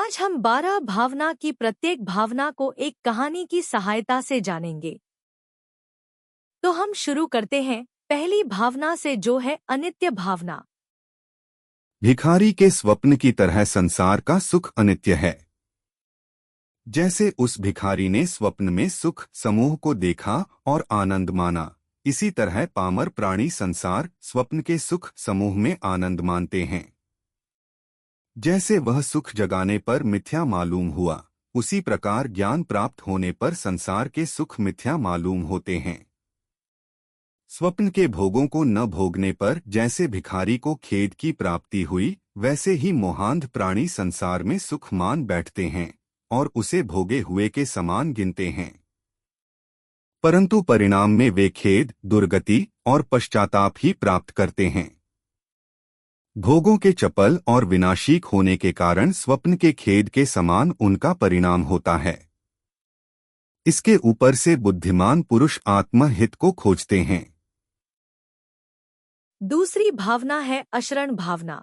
आज हम 12 भावना की प्रत्येक भावना को एक कहानी की सहायता से जानेंगे। तो हम शुरू करते हैं पहली भावना से, जो है अनित्य भावना। भिखारी के स्वप्न की तरह संसार का सुख अनित्य है। जैसे उस भिखारी ने स्वप्न में सुख समूह को देखा और आनंद माना, इसी तरह पामर प्राणी संसार स्वप्न के सुख समूह में आनंद मानते हैं। जैसे वह सुख जगाने पर मिथ्या मालूम हुआ, उसी प्रकार ज्ञान प्राप्त होने पर संसार के सुख मिथ्या मालूम होते हैं। स्वप्न के भोगों को न भोगने पर जैसे भिखारी को खेद की प्राप्ति हुई, वैसे ही मोहांध प्राणी संसार में सुख मान बैठते हैं और उसे भोगे हुए के समान गिनते हैं। परंतु परिणाम में वे खेद, दुर्गति और पश्चाताप ही प्राप्त करते हैं। भोगों के चपल और विनाशीक होने के कारण स्वप्न के खेद के समान उनका परिणाम होता है। इसके ऊपर से बुद्धिमान पुरुष आत्महित को खोजते हैं। दूसरी भावना है अशरण भावना।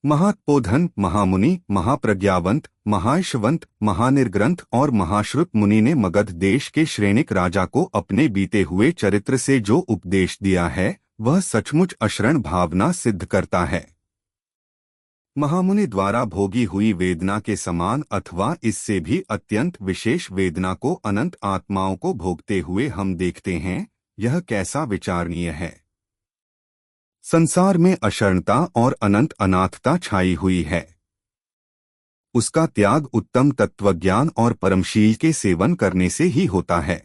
महात्पोधन, महामुनि, महाप्रज्ञावंत, महायशवंत, महानिर्ग्रंथ और महाश्रुत मुनि ने मगध देश के श्रेणिक राजा को अपने बीते हुए चरित्र से जो उपदेश दिया है, वह सचमुच अशरण भावना सिद्ध करता है। महामुनि द्वारा भोगी हुई वेदना के समान अथवा इससे भी अत्यंत विशेष वेदना को अनंत आत्माओं को भोगते हुए हम देखते हैं। यह कैसा विचारणीय है। संसार में अशरणता और अनंत अनाथता छाई हुई है। उसका त्याग उत्तम तत्वज्ञान और परमशील के सेवन करने से ही होता है।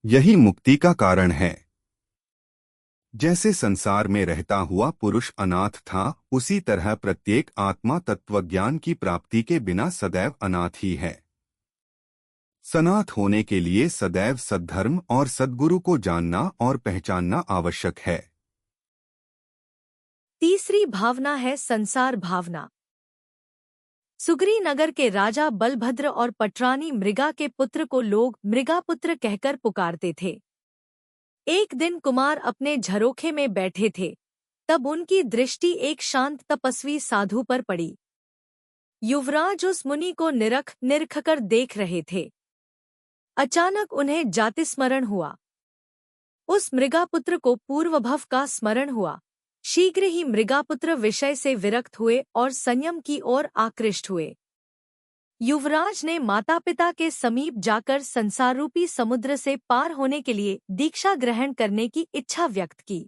यही मुक्ति का कारण है। जैसे संसार में रहता हुआ पुरुष अनाथ था, उसी तरह प्रत्येक आत्मा तत्वज्ञान की प्राप्ति के बिना सदैव अनाथ ही है। सनाथ होने के लिए सदैव सद्धर्म और सद्गुरु को जानना और पहचानना आवश्यक है। तीसरी भावना है संसार भावना। सुग्री नगर के राजा बलभद्र और पटरानी मृगा के पुत्र को लोग मृगापुत्र कहकर पुकारते थे। एक दिन कुमार अपने झरोखे में बैठे थे, तब उनकी दृष्टि एक शांत तपस्वी साधु पर पड़ी। युवराज उस मुनि को निरख कर देख रहे थे। अचानक उन्हें जातिस्मरण हुआ। उस मृगापुत्र को पूर्वभव का स्मरण हुआ। शीघ्र ही मृगापुत्र विषय से विरक्त हुए और संयम की ओर आकृष्ट हुए। युवराज ने माता पिता के समीप जाकर संसार रूपी समुद्र से पार होने के लिए दीक्षा ग्रहण करने की इच्छा व्यक्त की।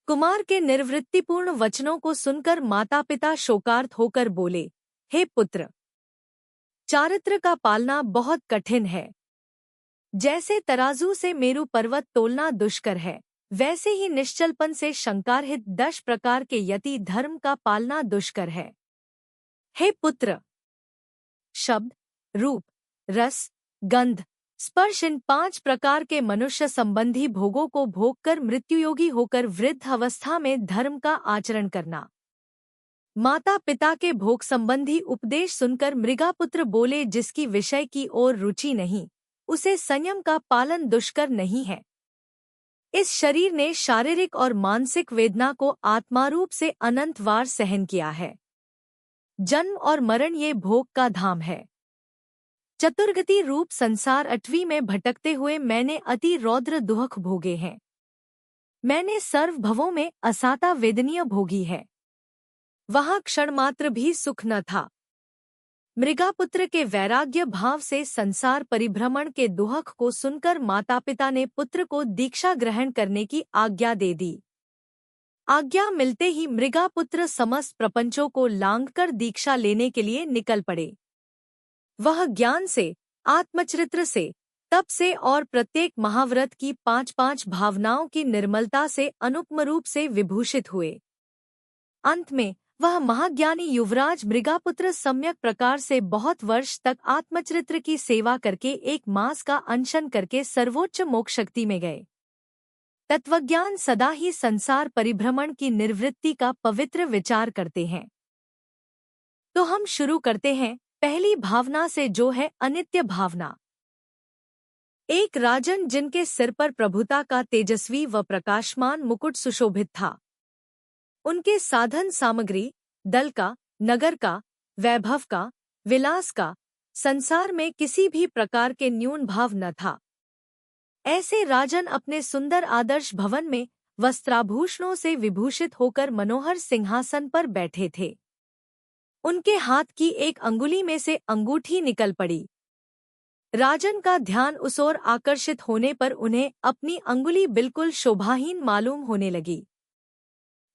कुमार के निर्वृत्तिपूर्ण वचनों को सुनकर माता पिता शोकार्त होकर बोले, हे पुत्र, चारित्र का पालना बहुत कठिन है। जैसे तराजू से मेरु पर्वत तोलना दुष्कर है, वैसे ही निश्चलपन से शंकारहित 10 प्रकार के यति धर्म का पालना दुष्कर है। हे पुत्र, शब्द, रूप, रस, गंध, स्पर्श इन 5 प्रकार के मनुष्य संबंधी भोगों को भोगकर मृत्युयोगी होकर वृद्ध अवस्था में धर्म का आचरण करना। माता पिता के भोग संबंधी उपदेश सुनकर मृगापुत्र बोले, जिसकी विषय की ओर रुचि नहीं, उसे संयम का पालन दुष्कर नहीं है। इस शरीर ने शारीरिक और मानसिक वेदना को आत्मारूप से अनंत बार सहन किया है। जन्म और मरण ये भोग का धाम है। चतुर्गति रूप संसार 8वीं में भटकते हुए मैंने अति रौद्र दुख भोगे हैं। मैंने सर्व भवों में असाता वेदनीय भोगी है। वहां क्षणमात्र भी सुख न था। मृगापुत्र के वैराग्य भाव से संसार परिभ्रमण के दुख को सुनकर माता पिता ने पुत्र को दीक्षा ग्रहण करने की आज्ञा दे दी। आज्ञा मिलते ही मृगापुत्र समस्त प्रपंचों को लांघकर दीक्षा लेने के लिए निकल पड़े। वह ज्ञान से, आत्मचरित्र से, तप से और प्रत्येक महाव्रत की 5-5 भावनाओं की निर्मलता से अनुपम रूप से विभूषित हुए। अंत में वह महाज्ञानी युवराज मृगापुत्र सम्यक प्रकार से बहुत वर्ष तक आत्मचरित्र की सेवा करके 1 मास का अनशन करके सर्वोच्च मोक्ष शक्ति में गए। तत्वज्ञान सदा ही संसार परिभ्रमण की निर्वृत्ति का पवित्र विचार करते हैं। तो हम शुरू करते हैं पहली भावना से, जो है अनित्य भावना। एक राजन जिनके सिर पर प्रभुता का तेजस्वी व प्रकाशमान मुकुट सुशोभित था। उनके साधन सामग्री, दल का, नगर का, वैभव का, विलास का, संसार में किसी भी प्रकार के न्यून भाव न था। ऐसे राजन अपने सुंदर आदर्श भवन में वस्त्राभूषणों से विभूषित होकर मनोहर सिंहासन पर बैठे थे। उनके हाथ की एक अंगुली में से अंगूठी निकल पड़ी। राजन का ध्यान उस ओर आकर्षित होने पर उन्हें अपनी अंगुली बिल्कुल शोभाहीन मालूम होने लगी।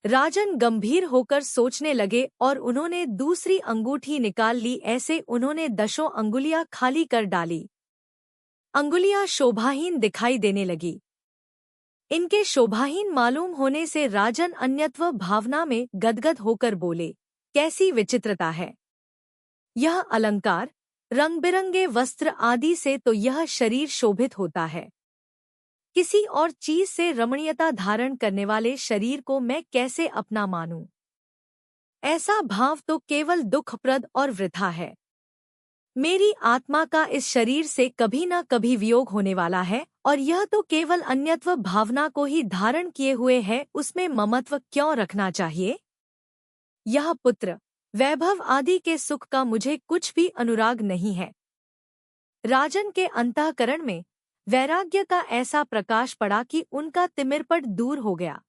राजन गंभीर होकर सोचने लगे और उन्होंने दूसरी अंगूठी निकाल ली। ऐसे उन्होंने 10 अंगुलियां खाली कर डाली। अंगुलियां शोभाहीन दिखाई देने लगी। इनके शोभाहीन मालूम होने से राजन अन्यत्व भावना में गदगद होकर बोले, कैसी विचित्रता है! यह अलंकार, रंग बिरंगे वस्त्र आदि से तो यह शरीर शोभित होता है। किसी और चीज से रमणीयता धारण करने वाले शरीर को मैं कैसे अपना मानूं? ऐसा भाव तो केवल दुखप्रद और वृथा है। मेरी आत्मा का इस शरीर से कभी न कभी वियोग होने वाला है, और यह तो केवल अन्यत्व भावना को ही धारण किए हुए है। उसमें ममत्व क्यों रखना चाहिए? यह पुत्र, वैभव आदि के सुख का मुझे कुछ भी अनुराग नहीं है। राजन के अंतःकरण में वैराग्य का ऐसा प्रकाश पड़ा कि उनका तिमिरपट दूर हो गया।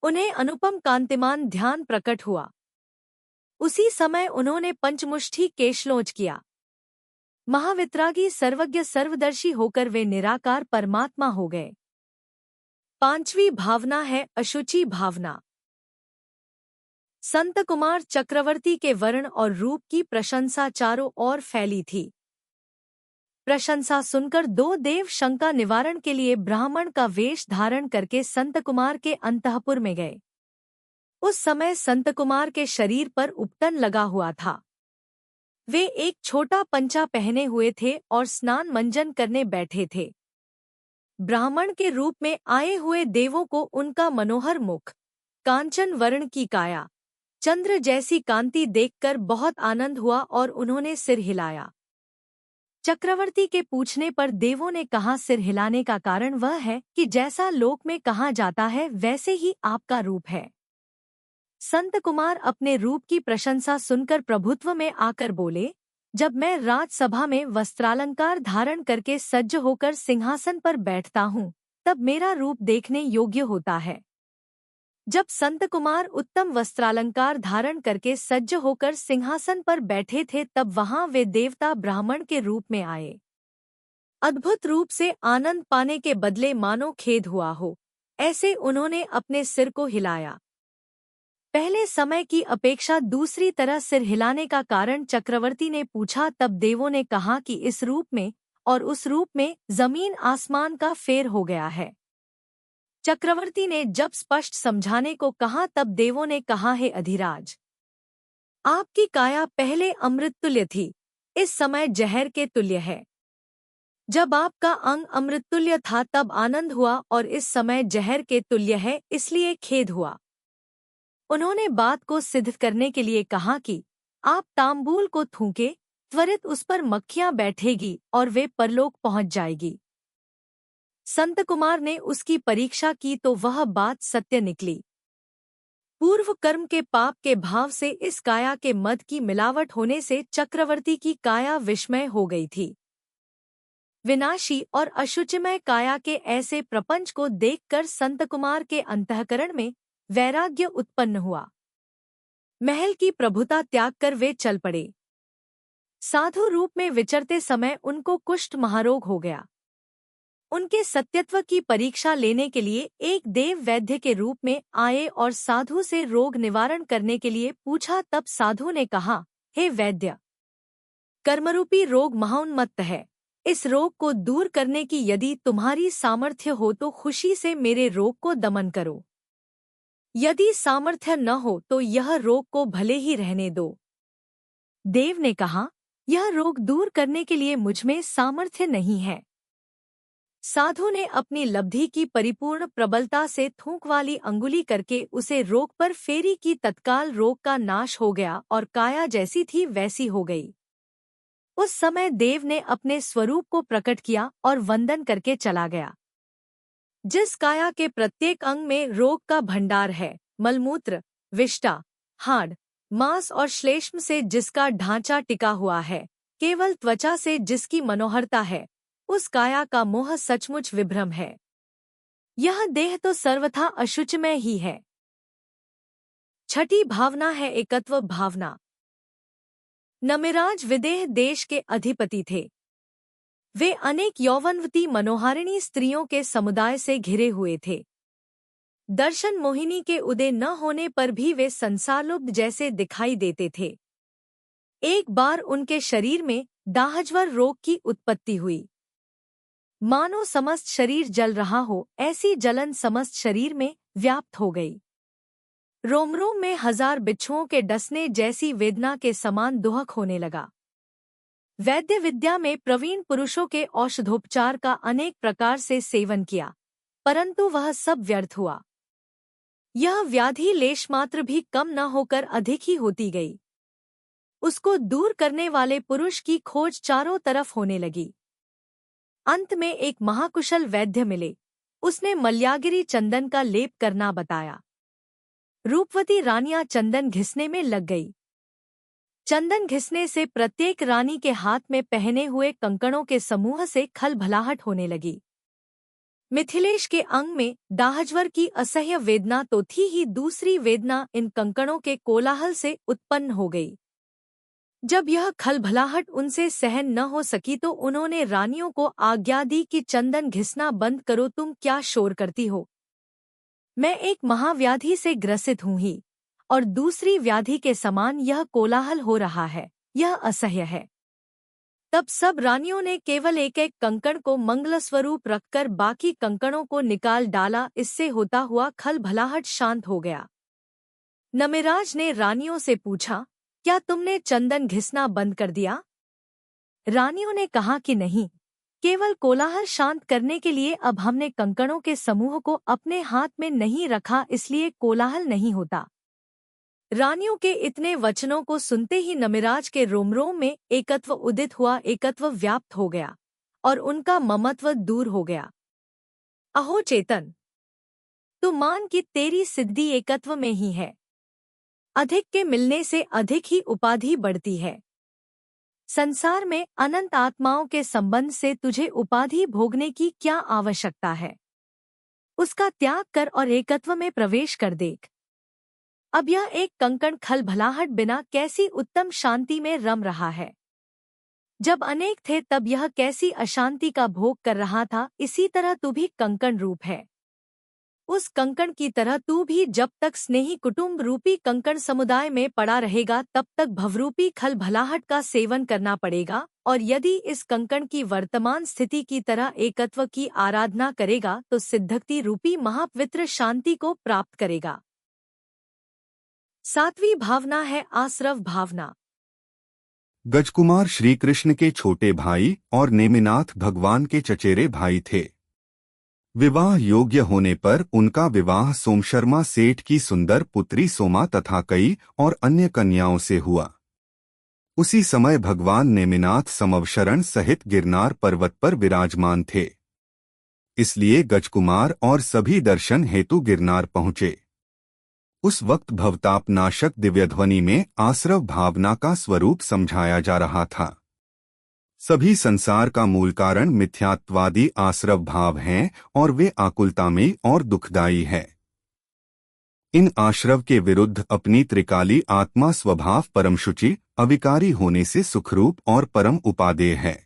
उन्हें अनुपम कांतिमान ध्यान प्रकट हुआ। उसी समय उन्होंने पंचमुष्टि केशलोच किया। महावित्रागी सर्वज्ञ सर्वदर्शी होकर वे निराकार परमात्मा हो गए। 5वीं भावना है अशुचि भावना। संत कुमार चक्रवर्ती के वर्ण और रूप की प्रशंसा चारों ओर फैली थी। प्रशंसा सुनकर 2 देव शंका निवारण के लिए ब्राह्मण का वेश धारण करके संत कुमार के अंतःपुर में गए। उस समय संत कुमार के शरीर पर उपटन लगा हुआ था। वे एक छोटा पंचा पहने हुए थे और स्नान मंजन करने बैठे थे। ब्राह्मण के रूप में आए हुए देवों को उनका मनोहर मुख, कांचन वर्ण की काया, चंद्र जैसी कांति देखकर बहुत आनंद हुआ और उन्होंने सिर हिलाया। चक्रवर्ती के पूछने पर देवों ने कहा, सिर हिलाने का कारण वह है कि जैसा लोक में कहा जाता है वैसे ही आपका रूप है। संत कुमार अपने रूप की प्रशंसा सुनकर प्रभुत्व में आकर बोले, जब मैं राजसभा में वस्त्रालंकार धारण करके सज्ज होकर सिंहासन पर बैठता हूँ, तब मेरा रूप देखने योग्य होता है। जब संत कुमार उत्तम वस्त्रालंकार धारण करके सज्ज होकर सिंहासन पर बैठे थे, तब वहां वे देवता ब्राह्मण के रूप में आए। अद्भुत रूप से आनंद पाने के बदले मानो खेद हुआ हो, ऐसे उन्होंने अपने सिर को हिलाया। पहले समय की अपेक्षा दूसरी तरह सिर हिलाने का कारण चक्रवर्ती ने पूछा। तब देवों ने कहा कि इस रूप में और उस रूप में जमीन आसमान का फेर हो गया है। चक्रवर्ती ने जब स्पष्ट समझाने को कहा, तब देवों ने कहा, हे अधिराज, आपकी काया पहले अमृत तुल्य थी, इस समय जहर के तुल्य है। जब आपका अंग अमृत तुल्य था तब आनंद हुआ, और इस समय जहर के तुल्य है, इसलिए खेद हुआ। उन्होंने बात को सिद्ध करने के लिए कहा कि आप तांबूल को थूके, त्वरित उस पर मक्खियां बैठेगी और वे परलोक पहुंच जाएगी। संत कुमार ने उसकी परीक्षा की तो वह बात सत्य निकली। पूर्व कर्म के पाप के भाव से इस काया के मद की मिलावट होने से चक्रवर्ती की काया विस्मय हो गई थी। विनाशी और अशुचिमय काया के ऐसे प्रपंच को देखकर संत कुमार के अंतःकरण में वैराग्य उत्पन्न हुआ। महल की प्रभुता त्याग कर वे चल पड़े। साधु रूप में विचरते समय उनको कुष्ठ महारोग हो गया। उनके सत्यत्व की परीक्षा लेने के लिए एक देव वैद्य के रूप में आए और साधु से रोग निवारण करने के लिए पूछा। तब साधु ने कहा, हे वैद्य, कर्मरूपी रोग महाउन्मत्त है। इस रोग को दूर करने की यदि तुम्हारी सामर्थ्य हो तो खुशी से मेरे रोग को दमन करो। यदि सामर्थ्य न हो तो यह रोग को भले ही रहने दो। देव ने कहा, यह रोग दूर करने के लिए मुझमें सामर्थ्य नहीं है। साधु ने अपनी लब्धि की परिपूर्ण प्रबलता से थूक वाली अंगुली करके उसे रोग पर फेरी की। तत्काल रोग का नाश हो गया और काया जैसी थी वैसी हो गई। उस समय देव ने अपने स्वरूप को प्रकट किया और वंदन करके चला गया। जिस काया के प्रत्येक अंग में रोग का भंडार है, मलमूत्र, विष्ठा, हाड़, मांस और श्लेष्म से जिसका ढांचा टिका हुआ है, केवल त्वचा से जिसकी मनोहरता है, उस काया का मोह सचमुच विभ्रम है। यह देह तो सर्वथा अशुचमय ही है। छठी भावना है एकत्व भावना। नमिराज विदेह देश के अधिपति थे। वे अनेक यौवनवती मनोहारिणी स्त्रियों के समुदाय से घिरे हुए थे। दर्शन मोहिनी के उदय न होने पर भी वे संसारलुब्ध जैसे दिखाई देते थे। एक बार उनके शरीर में दाहज्वर रोग की उत्पत्ति हुई। मानो समस्त शरीर जल रहा हो, ऐसी जलन समस्त शरीर में व्याप्त हो गई। रोम रोम में 1000 बिच्छुओं के डसने जैसी वेदना के समान दुहक होने लगा। वैद्य विद्या में प्रवीण पुरुषों के औषधोपचार का अनेक प्रकार से सेवन किया, परंतु वह सब व्यर्थ हुआ। यह व्याधि लेशमात्र भी कम न होकर अधिक ही होती गई। उसको दूर करने वाले पुरुष की खोज चारों तरफ होने लगी। अंत में एक महाकुशल वैद्य मिले। उसने मल्यागिरी चंदन का लेप करना बताया। रूपवती रानियां चंदन घिसने में लग गई। चंदन घिसने से प्रत्येक रानी के हाथ में पहने हुए कंकणों के समूह से खलभलाहट होने लगी। मिथिलेश के अंग में दाहज्वर की असह्य वेदना तो थी ही, दूसरी वेदना इन कंकणों के कोलाहल से उत्पन्न हो गई। जब यह खलभलाहट उनसे सहन न हो सकी तो उन्होंने रानियों को आज्ञा दी कि चंदन घिसना बंद करो, तुम क्या शोर करती हो? मैं एक महाव्याधि से ग्रसित हूँ ही, और दूसरी व्याधि के समान यह कोलाहल हो रहा है, यह असह्य है। तब सब रानियों ने केवल एक एक कंकण को मंगलस्वरूप रखकर बाकी कंकणों को निकाल डाला। इससे होता हुआ खलभलाहट शांत हो गया। नमिराज ने रानियों से पूछा, क्या तुमने चंदन घिसना बंद कर दिया? रानियों ने कहा कि नहीं, केवल कोलाहल शांत करने के लिए अब हमने कंकणों के समूह को अपने हाथ में नहीं रखा, इसलिए कोलाहल नहीं होता। रानियों के इतने वचनों को सुनते ही नमिराज के रोम रोम में एकत्व उदित हुआ, एकत्व व्याप्त हो गया और उनका ममत्व दूर हो गया। अहो चेतन, तू मान कि तेरी सिद्धि एकत्व में ही है। अधिक के मिलने से अधिक ही उपाधि बढ़ती है। संसार में अनंत आत्माओं के संबंध से तुझे उपाधि भोगने की क्या आवश्यकता है? उसका त्याग कर और एकत्व में प्रवेश कर देख। अब यह एक कंकण खलभलाहट बिना कैसी उत्तम शांति में रम रहा है। जब अनेक थे तब यह कैसी अशांति का भोग कर रहा था। इसी तरह तू भी कंकण रूप है। उस कंकण की तरह तू भी जब तक स्नेही कुटुंब रूपी कंकण समुदाय में पड़ा रहेगा तब तक भवरूपी खलभलाहट का सेवन करना पड़ेगा, और यदि इस कंकण की वर्तमान स्थिति की तरह एकत्व की आराधना करेगा तो सिद्धक्ति रूपी महापवित्र शांति को प्राप्त करेगा। 7वीं भावना है आश्रव भावना। गजकुमार श्री कृष्ण के छोटे भाई और नेमिनाथ भगवान के चचेरे भाई थे। विवाह योग्य होने पर उनका विवाह सोमशर्मा सेठ की सुंदर पुत्री सोमा तथा कई और अन्य कन्याओं से हुआ। उसी समय भगवान नेमिनाथ समवशरण सहित गिरनार पर्वत पर विराजमान थे। इसलिए गजकुमार और सभी दर्शन हेतु गिरनार पहुंचे। उस वक्त भवतापनाशक दिव्यध्वनि में आश्रव भावना का स्वरूप समझाया जा रहा था। सभी संसार का मूल कारण मिथ्यात्वादी आश्रव भाव हैं और वे आकुलतामयी और दुखदायी है। इन आश्रव के विरुद्ध अपनी त्रिकाली आत्मा स्वभाव परम शुचि अविकारी होने से सुखरूप और परम उपादेय है।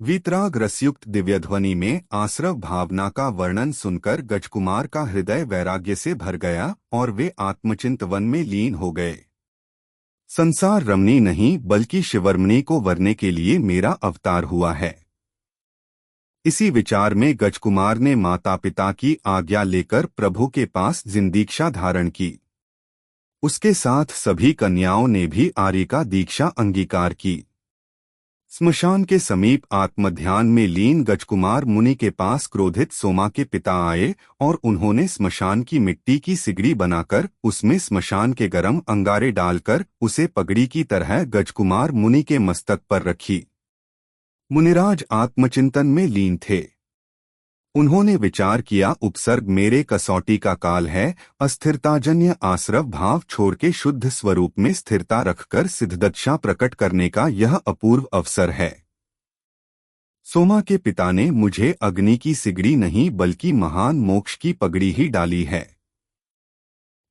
वीतराग रसयुक्त दिव्यध्वनि में आश्रव भावना का वर्णन सुनकर गजकुमार का हृदय वैराग्य से भर गया और वे आत्मचिंतवन में लीन हो गए। संसार रमणी नहीं बल्कि शिवरमणी को वरने के लिए मेरा अवतार हुआ है। इसी विचार में गजकुमार ने माता पिता की आज्ञा लेकर प्रभु के पास जिंदीक्षा धारण की। उसके साथ सभी कन्याओं ने भी आर्य का दीक्षा अंगीकार की। स्मशान के समीप आत्मध्यान में लीन गजकुमार मुनि के पास क्रोधित सोमा के पिता आए और उन्होंने स्मशान की मिट्टी की सिगड़ी बनाकर उसमें स्मशान के गर्म अंगारे डालकर उसे पगड़ी की तरह गजकुमार मुनि के मस्तक पर रखी। मुनिराज आत्मचिंतन में लीन थे। उन्होंने विचार किया, उपसर्ग मेरे कसौटी का काल है, अस्थिरताजन्य आश्रव भाव छोड़ के शुद्ध स्वरूप में स्थिरता रखकर सिद्धदक्षा प्रकट करने का यह अपूर्व अवसर है। सोमा के पिता ने मुझे अग्नि की सिगड़ी नहीं बल्कि महान मोक्ष की पगड़ी ही डाली है।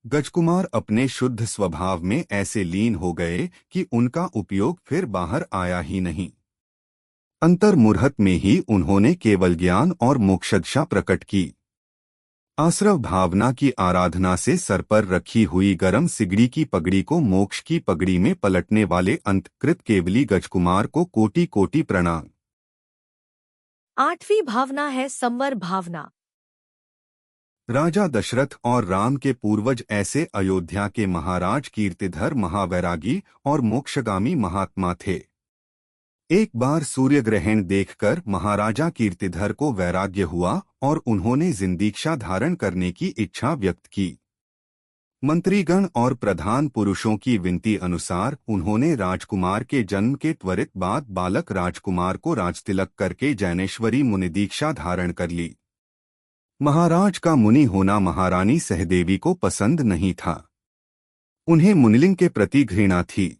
गजकुमार अपने शुद्ध स्वभाव में ऐसे लीन हो गए कि उनका उपयोग फिर बाहर आया ही नहीं। अंतर्मुहूर्त में ही उन्होंने केवल ज्ञान और मोक्षदशा प्रकट की। आश्रव भावना की आराधना से सर पर रखी हुई गरम सिगड़ी की पगड़ी को मोक्ष की पगड़ी में पलटने वाले अंतकृत केवली गजकुमार को कोटि कोटि प्रणाम। 8वीं भावना है संवर भावना। राजा दशरथ और राम के पूर्वज ऐसे अयोध्या के महाराज कीर्तिधर महावैरागी और मोक्षगामी महात्मा थे। एक बार सूर्य ग्रहण देखकर महाराजा कीर्तिधर को वैराग्य हुआ और उन्होंने जिंदीक्षा धारण करने की इच्छा व्यक्त की। मंत्रीगण और प्रधान पुरुषों की विनती अनुसार उन्होंने राजकुमार के जन्म के त्वरित बाद बालक राजकुमार को राजतिलक करके जैनेश्वरी मुनिदीक्षा धारण कर ली। महाराज का मुनि होना महारानी सहदेवी को पसंद नहीं था। उन्हें मुनिलिंग के प्रति घृणा थी,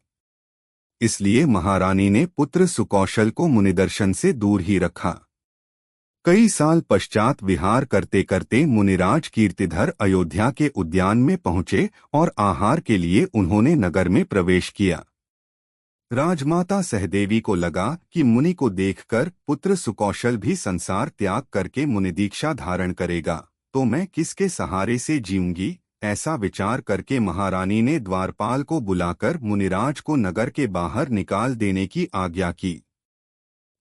इसलिए महारानी ने पुत्र सुकौशल को मुनिदर्शन से दूर ही रखा। कई साल पश्चात विहार करते करते मुनिराज कीर्तिधर अयोध्या के उद्यान में पहुंचे और आहार के लिए उन्होंने नगर में प्रवेश किया। राजमाता सहदेवी को लगा कि मुनि को देखकर पुत्र सुकौशल भी संसार त्याग करके मुनिदीक्षा धारण करेगा, तो मैं किसके सहारे से जीऊंगी। ऐसा विचार करके महारानी ने द्वारपाल को बुलाकर मुनिराज को नगर के बाहर निकाल देने की आज्ञा की।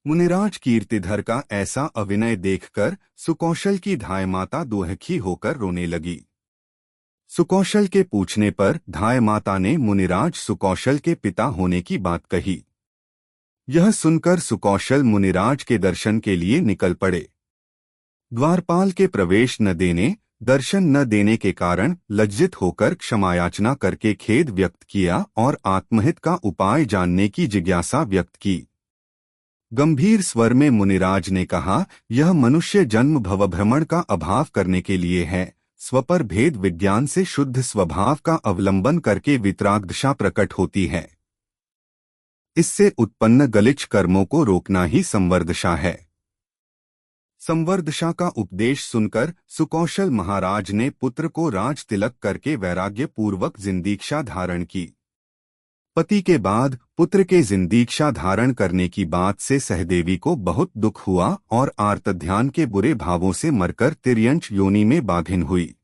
मुनिराज कीर्तिधर का ऐसा अभिनय देखकर सुकौशल की धाय माता दुखी होकर रोने लगी। सुकौशल के पूछने पर धाय माता ने मुनिराज सुकौशल के पिता होने की बात कही। यह सुनकर सुकौशल मुनिराज के दर्शन के लिए निकल पड़े। द्वारपाल के प्रवेश न देने, दर्शन न देने के कारण लज्जित होकर क्षमायाचना करके खेद व्यक्त किया और आत्महित का उपाय जानने की जिज्ञासा व्यक्त की। गंभीर स्वर में मुनिराज ने कहा, यह मनुष्य जन्म भवभ्रमण का अभाव करने के लिए है। स्वपर भेद विज्ञान से शुद्ध स्वभाव का अवलंबन करके वितरागदशा प्रकट होती है। इससे उत्पन्न गलिच्छ कर्मों को रोकना ही संवरदशा है। संवरदशा का उपदेश सुनकर सुकौशल महाराज ने पुत्र को राज तिलक करके वैराग्य पूर्वक जिंदीक्षा धारण की। पति के बाद पुत्र के जिंदीक्षा धारण करने की बात से सहदेवी को बहुत दुख हुआ और आर्तध्यान के बुरे भावों से मरकर तिर्यंच योनि में बाघिन हुई।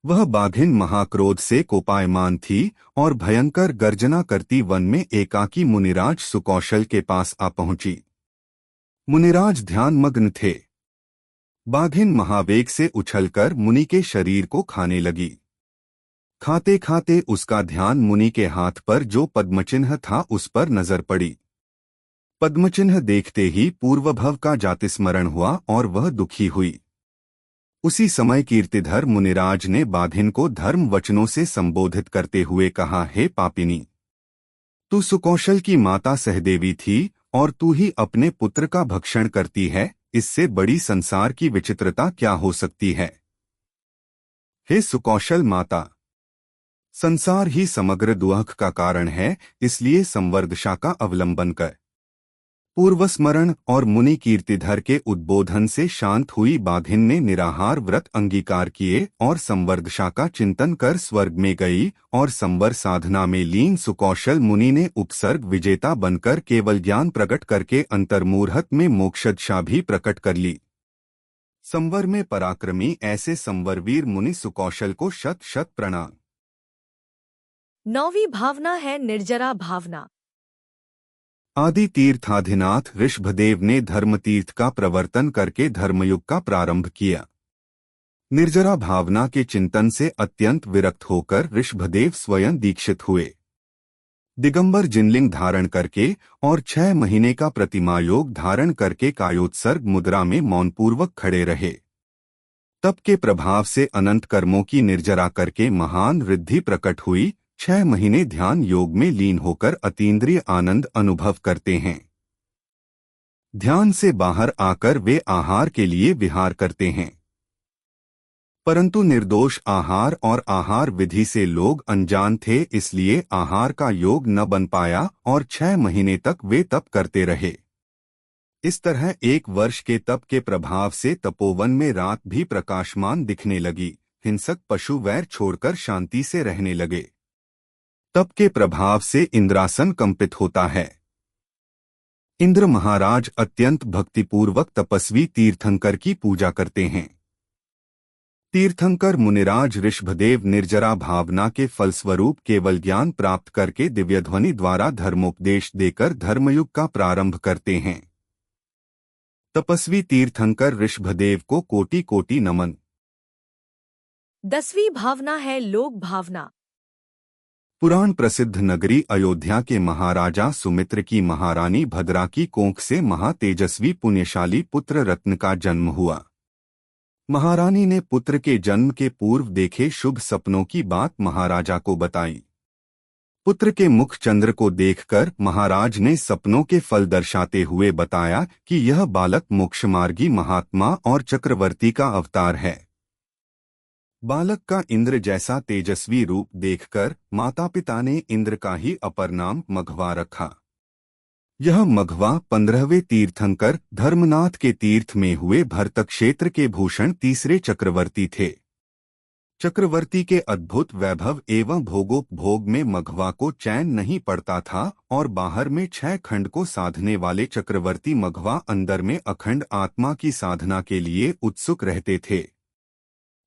वह बाघिन महाक्रोध से कोपायमान थी और भयंकर गर्जना करती वन में एकाकी मुनिराज सुकौशल के पास आ पहुंची। मुनिराज ध्यानमग्न थे। बाघिन महावेग से उछलकर मुनि के शरीर को खाने लगी। खाते खाते उसका ध्यान मुनि के हाथ पर जो पद्मचिन्ह था उस पर नजर पड़ी। पद्मचिन्ह देखते ही पूर्वभव का जातिस्मरण हुआ और वह दुखी हुई। उसी समय कीर्तिधर मुनिराज ने बाघिन को धर्म वचनों से संबोधित करते हुए कहा, हे पापिनी, तू सुकौशल की माता सहदेवी थी और तू ही अपने पुत्र का भक्षण करती है। इससे बड़ी संसार की विचित्रता क्या हो सकती है। हे सुकौशल माता, संसार ही समग्र दुख का कारण है, इसलिए संवरदशा का अवलंबन कर। पूर्वस्मरण और मुनि कीर्तिधर के उद्बोधन से शांत हुई बाघिन ने निराहार व्रत अंगीकार किए और संवरदशा का चिंतन कर स्वर्ग में गई और संवर साधना में लीन सुकौशल मुनि ने उपसर्ग विजेता बनकर केवल ज्ञान प्रकट करके अंतर्मुहूर्त में मोक्षदशा भी प्रकट कर ली। संवर में पराक्रमी ऐसे संवरवीर मुनि सुकौशल को शत शत प्रणाम। 9वीं भावना है निर्जरा भावना। आदि तीर्थाधिनाथ ऋषभदेव ने धर्मतीर्थ का प्रवर्तन करके धर्मयुग का प्रारंभ किया। निर्जरा भावना के चिंतन से अत्यंत विरक्त होकर ऋषभदेव स्वयं दीक्षित हुए। दिगंबर जिनलिंग धारण करके और 6 महीने का प्रतिमा योग धारण करके कायोत्सर्ग मुद्रा में मौनपूर्वक खड़े रहे। तप के प्रभाव से अनंत कर्मों की निर्जरा करके महान रिद्धि प्रकट हुई। 6 महीने ध्यान योग में लीन होकर अतीन्द्रिय आनंद अनुभव करते हैं। ध्यान से बाहर आकर वे आहार के लिए विहार करते हैं, परंतु निर्दोष आहार और आहार विधि से लोग अनजान थे, इसलिए आहार का योग न बन पाया और 6 महीने तक वे तप करते रहे। इस तरह 1 वर्ष के तप के प्रभाव से तपोवन में रात भी प्रकाशमान दिखने लगी। हिंसक पशु वैर छोड़कर शांति से रहने लगे। तप के प्रभाव से इंद्रासन कंपित होता है। इंद्र महाराज अत्यंत भक्तिपूर्वक तपस्वी तीर्थंकर की पूजा करते हैं। तीर्थंकर मुनिराज ऋषभदेव निर्जरा भावना के फलस्वरूप केवल ज्ञान प्राप्त करके दिव्यध्वनि द्वारा धर्मोपदेश देकर धर्मयुग का प्रारंभ करते हैं। तपस्वी तीर्थंकर ऋषभदेव को कोटि कोटि नमन। 10वीं भावना है लोक भावना। पुराण प्रसिद्ध नगरी अयोध्या के महाराजा सुमित्र की महारानी भद्रा की कोख से महातेजस्वी पुण्यशाली पुत्र रत्न का जन्म हुआ। महारानी ने पुत्र के जन्म के पूर्व देखे शुभ सपनों की बात महाराजा को बताई। पुत्र के मुख चंद्र को देखकर महाराज ने सपनों के फल दर्शाते हुए बताया कि यह बालक मोक्षमार्गी महात्मा और चक्रवर्ती का अवतार है। बालक का इंद्र जैसा तेजस्वी रूप देखकर माता पिता ने इंद्र का ही अपर नाम मघवा रखा। यह मघवा 15वें तीर्थंकर धर्मनाथ के तीर्थ में हुए भरत क्षेत्र के भूषण तीसरे चक्रवर्ती थे। चक्रवर्ती के अद्भुत वैभव एवं भोगोपभोग में मघवा को चैन नहीं पड़ता था और बाहर में 6 खंड को साधने वाले चक्रवर्ती मघवा अंदर में अखंड आत्मा की साधना के लिए उत्सुक रहते थे।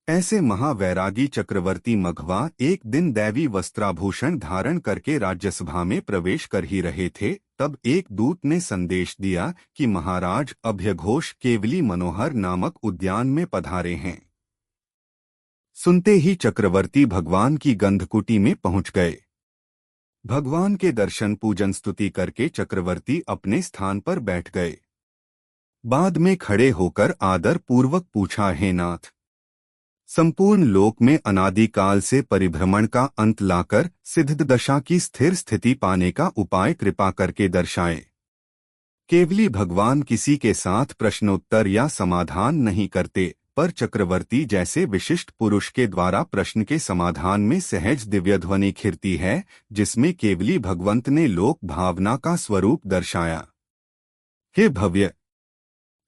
ऐसे महावैरागी चक्रवर्ती मघवा एक दिन दैवी वस्त्राभूषण धारण करके राज्यसभा में प्रवेश कर ही रहे थे, तब एक दूत ने संदेश दिया कि महाराज अभयघोष केवली मनोहर नामक उद्यान में पधारे हैं। सुनते ही चक्रवर्ती भगवान की गंधकुटी में पहुंच गए। भगवान के दर्शन पूजन स्तुति करके चक्रवर्ती अपने स्थान पर बैठ गए। बाद में खड़े होकर आदर पूर्वक पूछा, हे नाथ, संपूर्ण लोक में अनादिकाल से परिभ्रमण का अंत लाकर सिद्ध दशा की स्थिर स्थिति पाने का उपाय कृपा करके दर्शाएं। केवली भगवान किसी के साथ प्रश्नोत्तर या समाधान नहीं करते, पर चक्रवर्ती जैसे विशिष्ट पुरुष के द्वारा प्रश्न के समाधान में सहज दिव्यध्वनि खिरती है, जिसमें केवली भगवंत ने लोक भावना का स्वरूप दर्शाया। हे भव्य,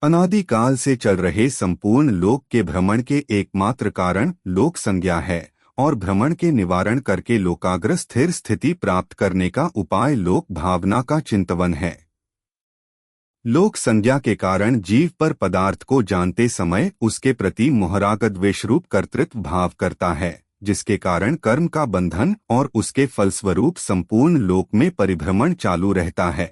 अनादिकाल से चल रहे संपूर्ण लोक के भ्रमण के एकमात्र कारण लोक संज्ञा है और भ्रमण के निवारण करके लोकाग्र स्थिर स्थिति प्राप्त करने का उपाय लोक भावना का चिंतवन है। लोक संज्ञा के कारण जीव पर पदार्थ को जानते समय उसके प्रति मोहराग द्वेषरूप कर्तृत्व भाव करता है, जिसके कारण कर्म का बंधन और उसके फलस्वरूप संपूर्ण लोक में परिभ्रमण चालू रहता है।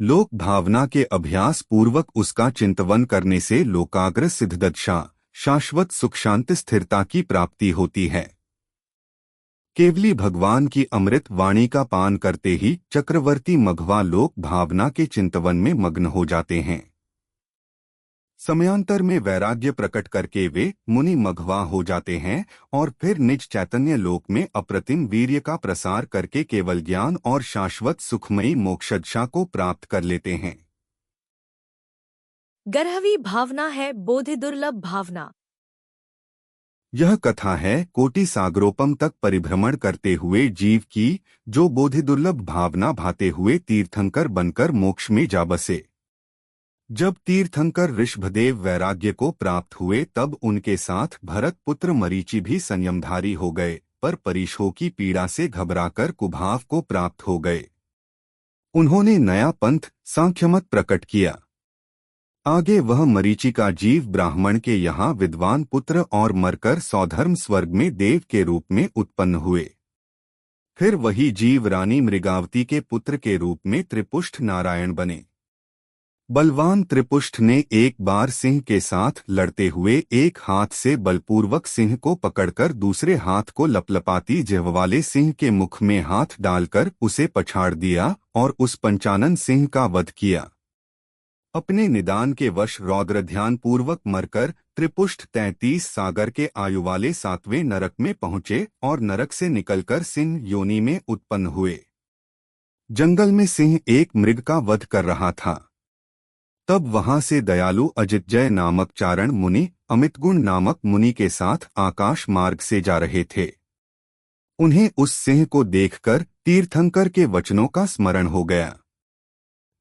लोक भावना के अभ्यास पूर्वक उसका चिंतवन करने से लोकाग्र सिद्धदशा शाश्वत सुख शांति स्थिरता की प्राप्ति होती है। केवली भगवान की अमृत वाणी का पान करते ही चक्रवर्ती मघवा लोक भावना के चिंतवन में मग्न हो जाते हैं। समयांतर में वैराग्य प्रकट करके वे मुनि मघवा हो जाते हैं और फिर निज चैतन्य लोक में अप्रतिम वीर्य का प्रसार करके केवल ज्ञान और शाश्वत सुखमयी मोक्षदशा को प्राप्त कर लेते हैं। 11वीं भावना है बोधि दुर्लभ भावना। यह कथा है कोटि सागरोपम तक परिभ्रमण करते हुए जीव की, जो बोधि दुर्लभ भावना भाते हुए तीर्थंकर बनकर मोक्ष में जा बसे। जब तीर्थंकर ऋषभदेव वैराग्य को प्राप्त हुए तब उनके साथ भरत पुत्र मरीचि भी संयमधारी हो गए, पर परीक्षों की पीड़ा से घबराकर कुभाव को प्राप्त हो गए। उन्होंने नया पंथ सांख्यमत प्रकट किया। आगे वह मरीचि का जीव ब्राह्मण के यहाँ विद्वान पुत्र और मरकर सौधर्म स्वर्ग में देव के रूप में उत्पन्न हुए। फिर वही जीव रानी मृगावती के पुत्र के रूप में त्रिपुष्ट नारायण बने। बलवान त्रिपुष्ट ने एक बार सिंह के साथ लड़ते हुए एक हाथ से बलपूर्वक सिंह को पकड़कर दूसरे हाथ को लपलपाती जिह्वा वाले सिंह के मुख में हाथ डालकर उसे पछाड़ दिया और उस पंचानन सिंह का वध किया। अपने निदान के वश रौद्र ध्यान पूर्वक मरकर त्रिपुष्ट 33 सागर के आयु वाले 7वें नरक में पहुंचे और नरक से निकलकर सिंह योनि में उत्पन्न हुए। जंगल में सिंह एक मृग का वध कर रहा था। तब वहां से दयालु अजितजय नामक चारण मुनि अमितगुण नामक मुनि के साथ आकाश मार्ग से जा रहे थे। उन्हें उस सिंह को देखकर तीर्थंकर के वचनों का स्मरण हो गया।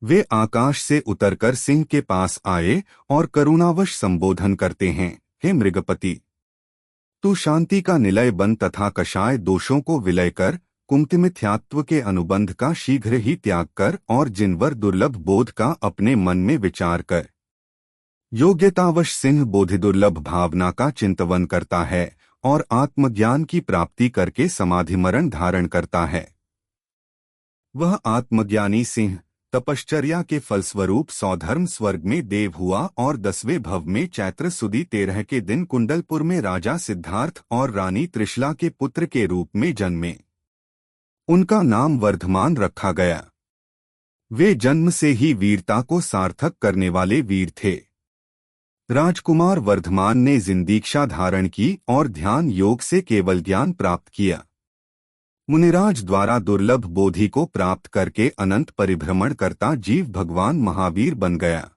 वे आकाश से उतरकर सिंह के पास आए और करुणावश संबोधन करते हैं, हे मृगपति, तू शांति का निलय बन तथा कषाय दोषों को विलय कर, कुंतिमिथ्यात्व के अनुबंध का शीघ्र ही त्याग कर और जिनवर दुर्लभ बोध का अपने मन में विचार कर। योग्यतावश सिंह बोधि दुर्लभ भावना का चिंतवन करता है और आत्मज्ञान की प्राप्ति करके समाधिमरण धारण करता है। वह आत्मज्ञानी सिंह तपश्चर्या के फलस्वरूप सौधर्म स्वर्ग में देव हुआ और 10वें भव में चैत्र सुदी 13 के दिन कुंडलपुर में राजा सिद्धार्थ और रानी त्रिशला के पुत्र के रूप में जन्मे। उनका नाम वर्धमान रखा गया। वे जन्म से ही वीरता को सार्थक करने वाले वीर थे। राजकुमार वर्धमान ने जिंदीक्षा धारण की और ध्यान योग से केवल ज्ञान प्राप्त किया। मुनिराज द्वारा दुर्लभ बोधि को प्राप्त करके अनंत परिभ्रमण करता जीव भगवान महावीर बन गया।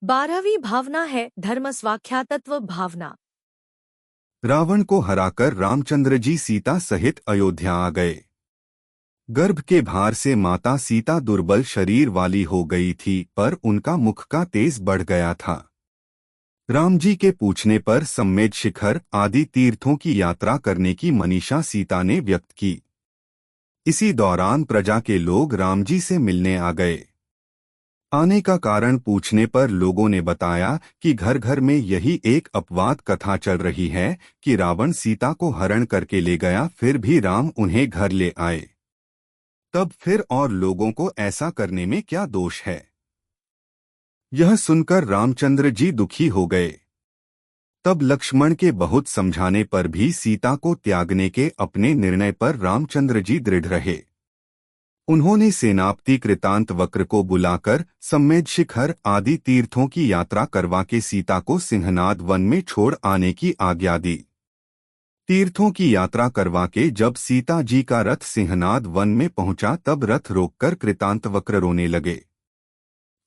12वीं भावना है धर्मस्वाख्यातत्व भावना। रावण को हराकर रामचंद्र जी सीता सहित अयोध्या आ गए। गर्भ के भार से माता सीता दुर्बल शरीर वाली हो गई थी, पर उनका मुख का तेज बढ़ गया था। राम जी के पूछने पर सम्मेद शिखर आदि तीर्थों की यात्रा करने की मनीषा सीता ने व्यक्त की। इसी दौरान प्रजा के लोग राम जी से मिलने आ गए। आने का कारण पूछने पर लोगों ने बताया कि घर घर में यही एक अपवाद कथा चल रही है कि रावण सीता को हरण करके ले गया, फिर भी राम उन्हें घर ले आए। तब फिर और लोगों को ऐसा करने में क्या दोष है? यह सुनकर रामचंद्र जी दुखी हो गए। तब लक्ष्मण के बहुत समझाने पर भी सीता को त्यागने के अपने निर्णय पर रामचंद्र जी दृढ़ रहे। उन्होंने सेनापति कृतांतवक्र को बुलाकर सम्मेद शिखर आदि तीर्थों की यात्रा करवा के सीता को सिंहनाद वन में छोड़ आने की आज्ञा दी। तीर्थों की यात्रा करवा के जब सीता जी का रथ सिंहनाद वन में पहुंचा, तब रथ रोककर कृतांतवक्र रोने लगे।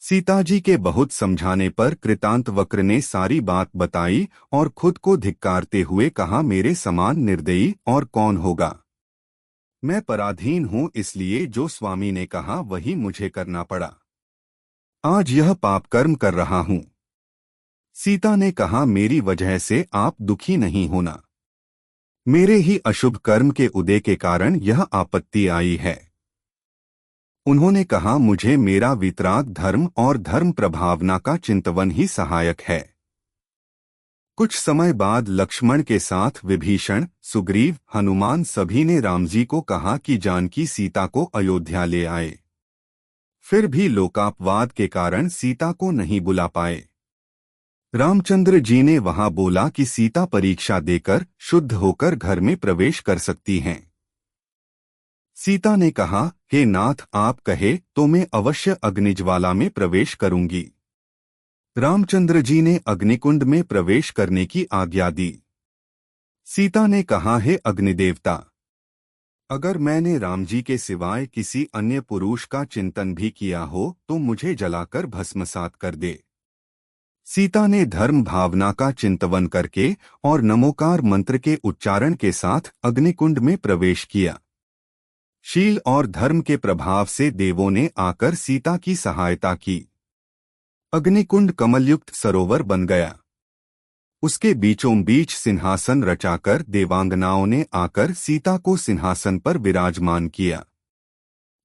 सीता जी के बहुत समझाने पर कृतांतवक्र ने सारी बात बताई और खुद को धिक्कारते हुए कहा, मेरे समान निर्दयी और कौन होगा? मैं पराधीन हूं, इसलिए जो स्वामी ने कहा वही मुझे करना पड़ा। आज यह पाप कर्म कर रहा हूं। सीता ने कहा, मेरी वजह से आप दुखी नहीं होना। मेरे ही अशुभ कर्म के उदय के कारण यह आपत्ति आई है। उन्होंने कहा, मुझे मेरा वितराग धर्म और धर्म प्रभावना का चिंतवन ही सहायक है। कुछ समय बाद लक्ष्मण के साथ विभीषण, सुग्रीव, हनुमान सभी ने रामजी को कहा कि जानकी सीता को अयोध्या ले आए। फिर भी लोकापवाद के कारण सीता को नहीं बुला पाए। रामचंद्र जी ने वहां बोला कि सीता परीक्षा देकर शुद्ध होकर घर में प्रवेश कर सकती हैं। सीता ने कहा, हे नाथ, आप कहे तो मैं अवश्य अग्निज्वाला में प्रवेश करूंगी। रामचंद्र जी ने अग्निकुंड में प्रवेश करने की आज्ञा दी। सीता ने कहा, हे अग्निदेवता, अगर मैंने राम जी के सिवाय किसी अन्य पुरुष का चिंतन भी किया हो तो मुझे जलाकर भस्मसात कर दे। सीता ने धर्म भावना का चिंतवन करके और नमोकार मंत्र के उच्चारण के साथ अग्निकुंड में प्रवेश किया। शील और धर्म के प्रभाव से देवों ने आकर सीता की सहायता की। अग्निकुंड कमलयुक्त सरोवर बन गया। उसके बीचों बीच सिंहासन रचाकर देवांगनाओं ने आकर सीता को सिंहासन पर विराजमान किया।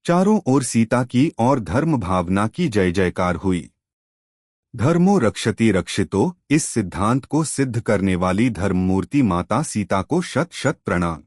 चारों ओर सीता की और धर्म भावना की जय जयकार हुई। धर्मो रक्षति रक्षितो, इस सिद्धांत को सिद्ध करने वाली धर्ममूर्ति माता सीता को शत शत प्रणाम।